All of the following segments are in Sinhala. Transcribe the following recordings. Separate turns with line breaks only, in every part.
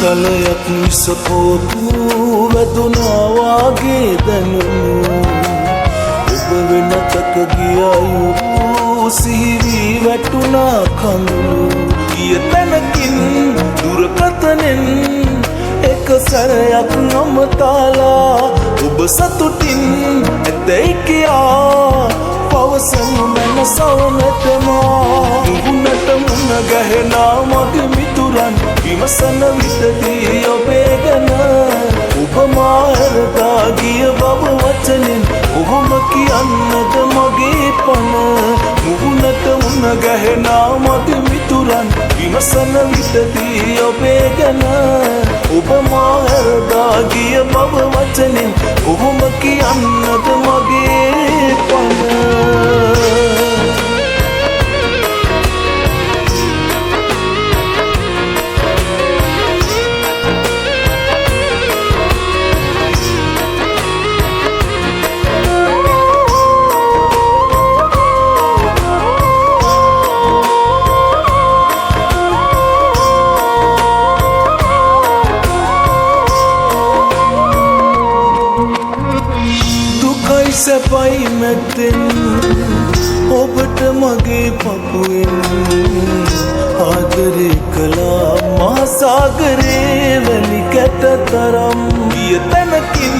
තලයක් විසපෝතු වැදුනා වාගේ දැනුණු ඔබ වෙනතක ගියයුරු සිහිවී වැටුණා කඳුළු ගිය තැනකින් දුරකථනෙන් එක සැරයක් නොමතාලා ඔබ සතුටින් ඇතැයි කියා පවසනු මැන සවනටමා මුහුණට මුණ ගැහෙනා මගේ මිතුරන් විමසන විටදී ඔබේ ගැන ඔබ මා හැරදා ගිය බව වචනෙන් කොහොම කියන්නද මගේ පණ මුහුණට මුණ ගැහෙනා මගේ මිතුරන් විමසන විටදී ඔබේ ගැන ඔබ මා හැරදා ගිය බව වචනෙන් කොහොම කියන්නද මගේ පණ සැපයි මැත්තෙන් ඔබට මගේ පපුවෙන් ආදරේ කළා මහසාගරේ වැලි කැට තරම් ගිය තැනකින්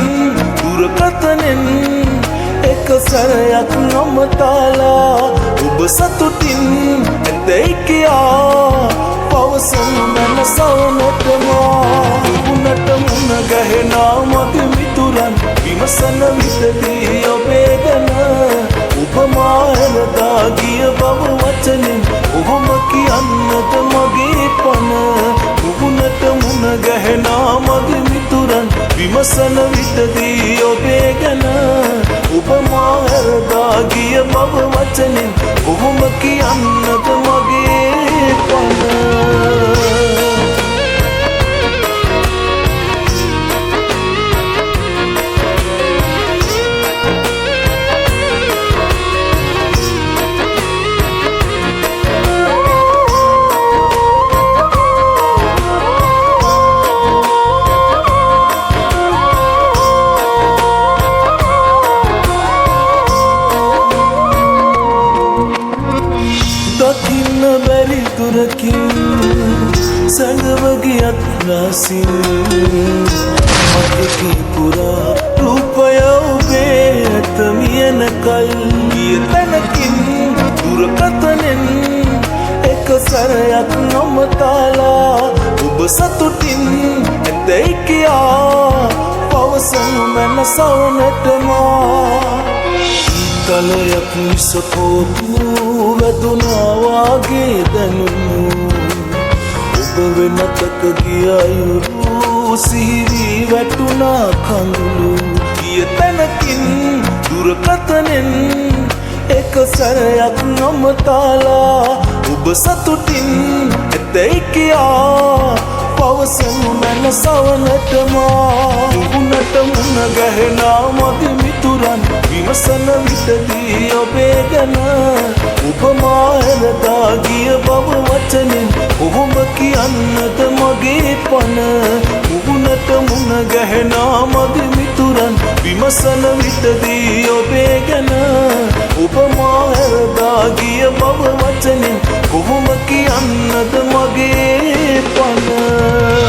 දුරකථනෙන් එක සැරයක් නොමතාලා ඔබ සතුටින් ඇතැයි කියා පවසනු මැන සවනටමා මුහුණට මුණ ගැහෙනා මගේ මිතුරන් විමසන විටදී ඔබේ ගැන ඔබ මා හැරදා ගිය බව වචනෙන් කොහොම කියන්නද මගේ පණ මුහුණට මුණ ගැහෙනා මගේ මිතුරන් විමසන විටදී ඔබේ ගැන ඔබ මා හැරදා ගිය බව වචනෙන් කොහොම කියන්නද මගේ පණ දකින්න බැරි දුරකින් සැඟවගියත් රසින් මතකේ පුරා රූපය ඔබේ ඇත මියන කල් ගිය තැනකින් දුරකථනෙන් එක සැරයක් නොමතාලා ඔබ සතුටින් ඇතැයි කියා පවසනු මැන සවනටමා තලයක් විසපෝතු වැදුනා වාගේ දැනුණු ඔබ වෙනතක ගියයුරු සිහිවී වැටුණා කඳුළු ගිය තැනකින් දුරකථනෙන් එක සැරයක් නොමතාලා ඔබ සතුටින් ඇතැයි කියා පවසනු මැන සවනටමා මුහුණට මුණ ගැහෙනා මගේ මිතුරන් විමසන විටදී ඔබේ ගැන ඔබ මා හැරදා ගිය බව වචනෙන් කොහොම කියන්නද මගේ පණ මුහුණට මුණ ගැහෙනා මගේ මිතුරන් විමසන විටදී ඔබේ ගැන ඔබ මා හැරදා ගිය බව වචනෙන් කොහොම කියන්නද මගේ පණ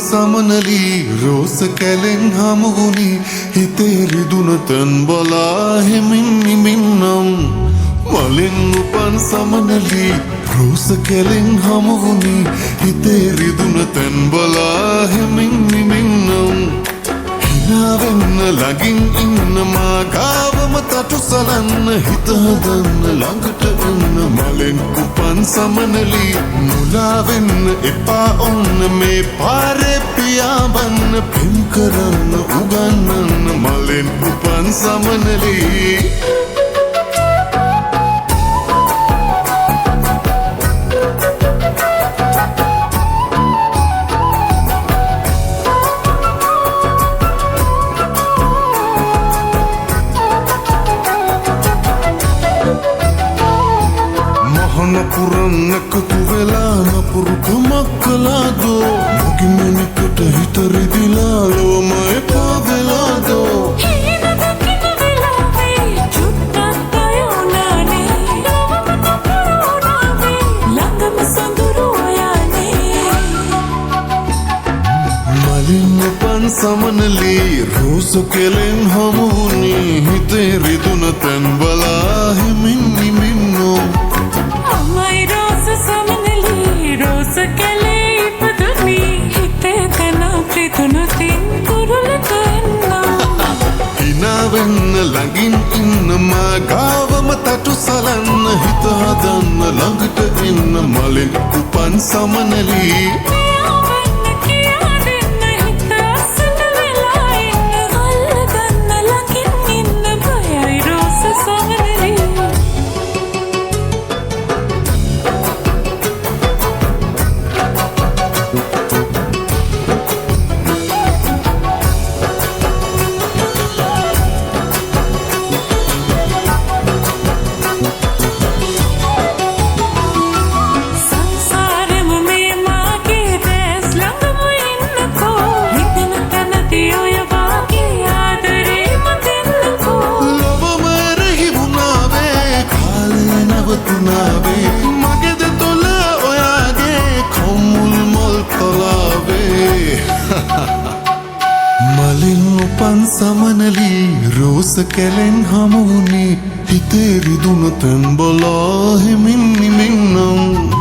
සමනලී රෝස කැලෙන් හමුුණි හිතේ රිදුන තන් බලා හෙමින් නිමින්නම් මලෙන් උපන් සමනලී රෝස කැලෙන් හමුුණි හිතේ රිදුන තන් බලා හෙමින් නිමින්නම් හිනාවෙන්න ළඟින් ඉන්න මාගාවම තටු සලන්න හිත හදන්න ළඟට එන්න මලෙන් උපන් සමනලී මුලාවෙන්න එපා ඔන්න මේ පාරේ පියාඹන්න පෙම් කරන්න උගන්නන්න මලෙන් උපන් සමනලී එකතු වෙලා නපුරු කමක් කළාදෝ මගේ මැනිකට හිත රිදිලා ලෝම එපා වෙලාදෝ මලින් සමනලී රෝස කෙලෙන් හමුුණේ හිතේ රිදුන තැන් බලා හිමින් නිමින්නෝ
අමයි රෝස සමනලී රෝස කෙලේ ඉපදුනි හිතේ තැන ප්‍රිදුන තින් කුරුලට එන්නා
හිනාවෙන්න ළඟින් ඉන්න මා ගාවම තටු සලන්න හිත හදන්න ළඟට එන්න මලින් උපන් සමනලී මගෙද තොල ඔයාගේ කොමුල් මොල් කොලාවේ මලින් උපන් සමනලී රෝස කැලෙන් හමුුණේ හිතේ රිදුන තැන් බලා හිමින් නිමින්නම්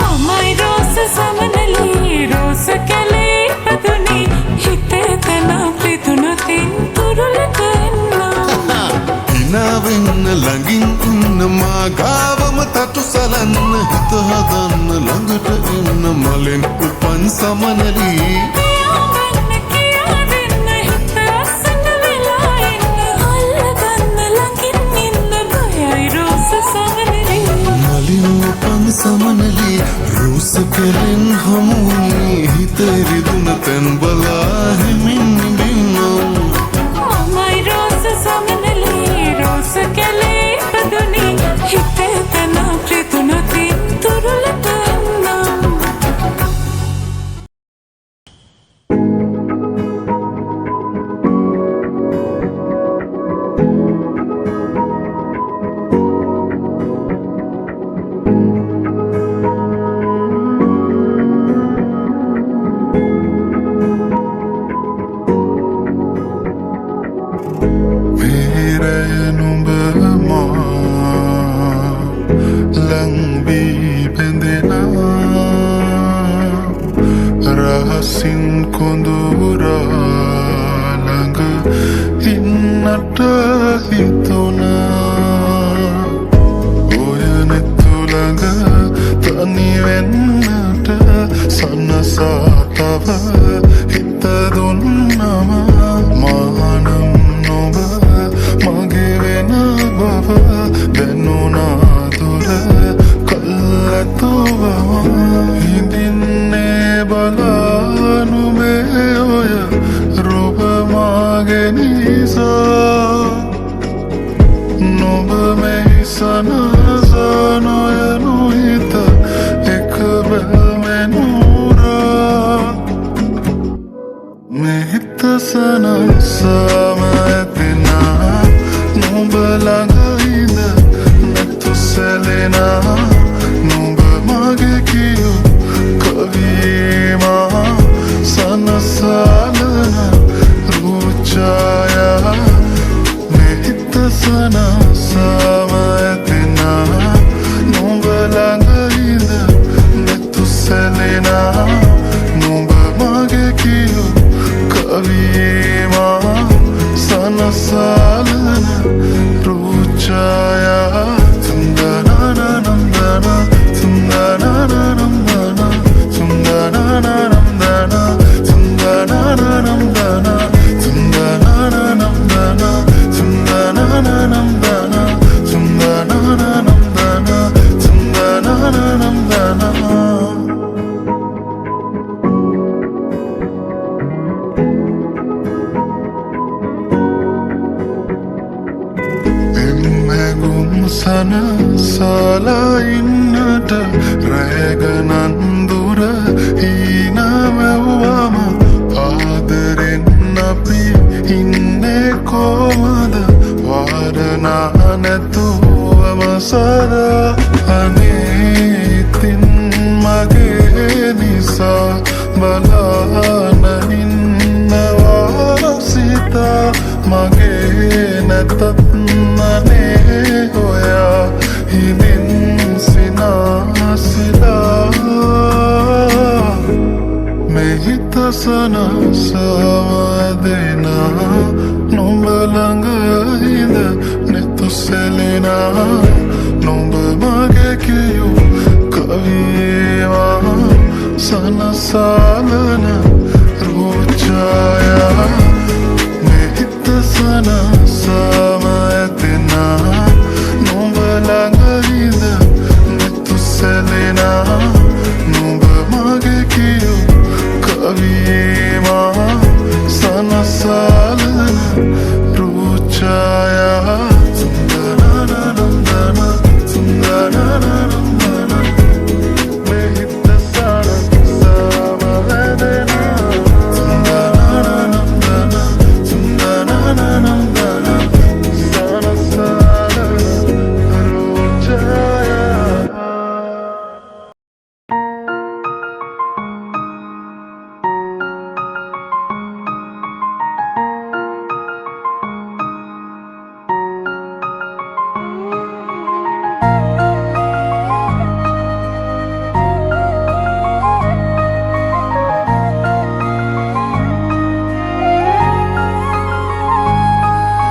අමයි රෝස සමනලී රෝස කැලේ ඉපදුනි හිතේ තැන ප්‍රිදුන තින් කුරුලට එන්නා
හිනාවෙන්න ළඟින් ඉන්න මා ගාවම තටු සලන්න හිත හදන්න ළඟට එන්න මලෙන් උපන් සමනලී මලින් උපන් සමනලී රෝස කෙලෙන් හමුුණේ හිතේ රිදුන තැන් බලා හිමින් නිමින්නම්
අමයි රෝස සමනලී රෝස කැලේ ඉපදුනි හිතේ තැන ප්‍රිදුන තින් තුරුලට එන්නා
සනසලා ඉන්නට ගණන් දුර හීනමැව්වම ආදරෙන් අපි ඉන්නේ කොහමද වාරණා නැතුවම සදා අනේ ඉතින් මගේ නිසා බලාන ඉන්නවා සිතා මගේ නැතත් අනේ ඔයා හිමින් සිනාසිලා මෙහිත සනසවදෙනා නුඹ ළඟ ඉඳ නෙතුසෙලෙනා නුඹ මගේ කියූ කවියවා සනසාලන රෝචායා මෙහිත සනසවදෙනා නුඹ ළඟ ඉඳ නෙතුසෙලෙනා නුඹ මගේ කියූ කවියවා සනසාලන රෝචායා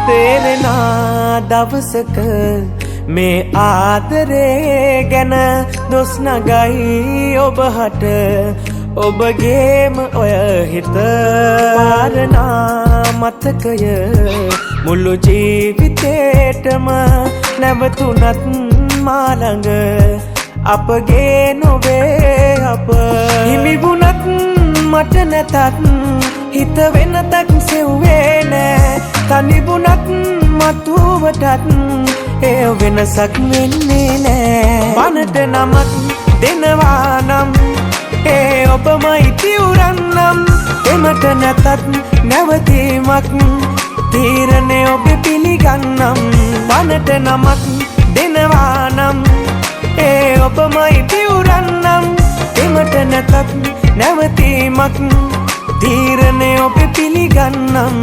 තේරෙනා දවසක මේ ආදරේ ගැන දොස් නගයි ඔබහට ඔබගේම ඔය හිත පාරනා මතකය මුළු ජීවිතේටම නැවතුනත් මාළඟ අපගේ නොවේ අප හිමිවුනත් මට නැතත් හිත වෙනතක් සෙව්වේ නෑ තනිබුනත් මතුවටත් ඒ වෙනසක් වෙන්නේ නෑ පනට නමක් දෙනවා නම් ඒ ඔබමයි තිවුරන්නම් එමට නැතත් නැවතීමක් තීරණය ඔබ පිළිගන්නම් පනට නමක් දෙනවා නම් ඒ ඔබමයි තිවුරන්නම් එමට නැතත් නැවතීමක් තීරණය ඔබ පිළිගන්නම්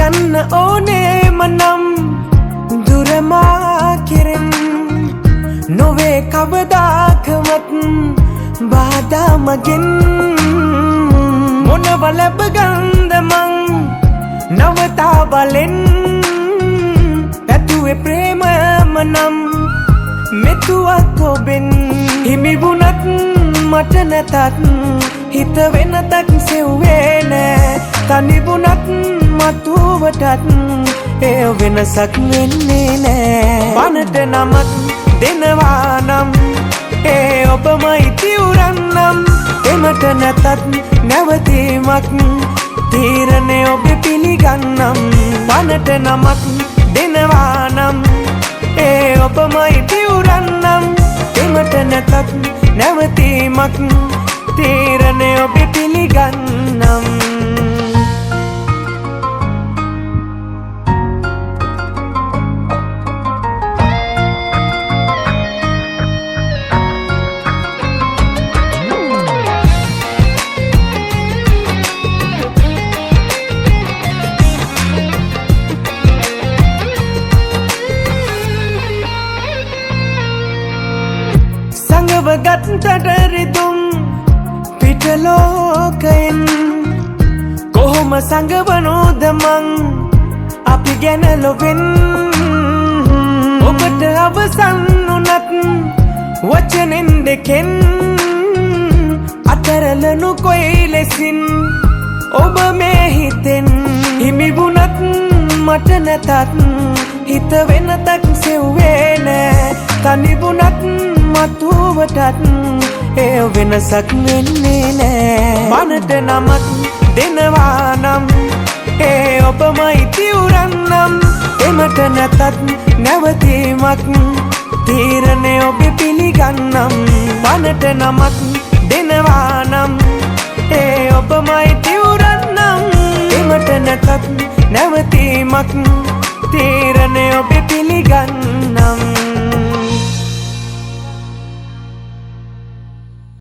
යන්න ඕනේම නම් දුරමා කෙරෙන් නොවේ කවදාකවත් බාධා මගෙන් මොනව ලැබගන්ද මං නවතා බලෙන් පැතුවේ ප්‍රේමම නම් මෙතුවත් ඔබෙන් හිමිවුනත් මට නැතත් හිත වෙනතක් සෙව්වේ නෑ තනිබුනත් මතුවටත් ඒ වෙනසක් වෙන්නේ නෑ පනට නමක් දෙනවා නම් ඒ ඔබමයි තිවුරන්නම් එමට නැතත් නැවතීමක් තීරණය ඔබ පිළිගන්නම් පනට නමක් දෙනවා නම් ඒ ඔබමයි තිවුරන්නම් එමට නැතත් නැවතීමක් තීරණය ඔබ පිළිගන්නම් ගත්තට රිදුම් පිටලෝකයෙන් කොහොම සංගවනෝද මං අපි ගැන ලොවෙන් ඔබට අවසන් වුනත් වචනෙන් දෙකෙන් අතරලනු කොයි ලෙසින් ඔබ මේ හිතෙන් හිමිවුනත් මට නැතත් හිත වෙනතක් සෙව්වේ නෑ තනිබුනත් මතුවටත් ඒ වෙනසක් වෙන්නේ නෑ මනට නමක් දෙනවා නම් ඒ ඔබමයි තිවුරන්නම් එමට නැතත් නැවතීමක් තීරණය ඔබ පිළිගන්නම් මනට නමක් දෙනවා නම් ඒ ඔබමයි තිවුරන්නම් එමට නැතත් නැවතීමක් තීරණය ඔබ පිළිගන්නම්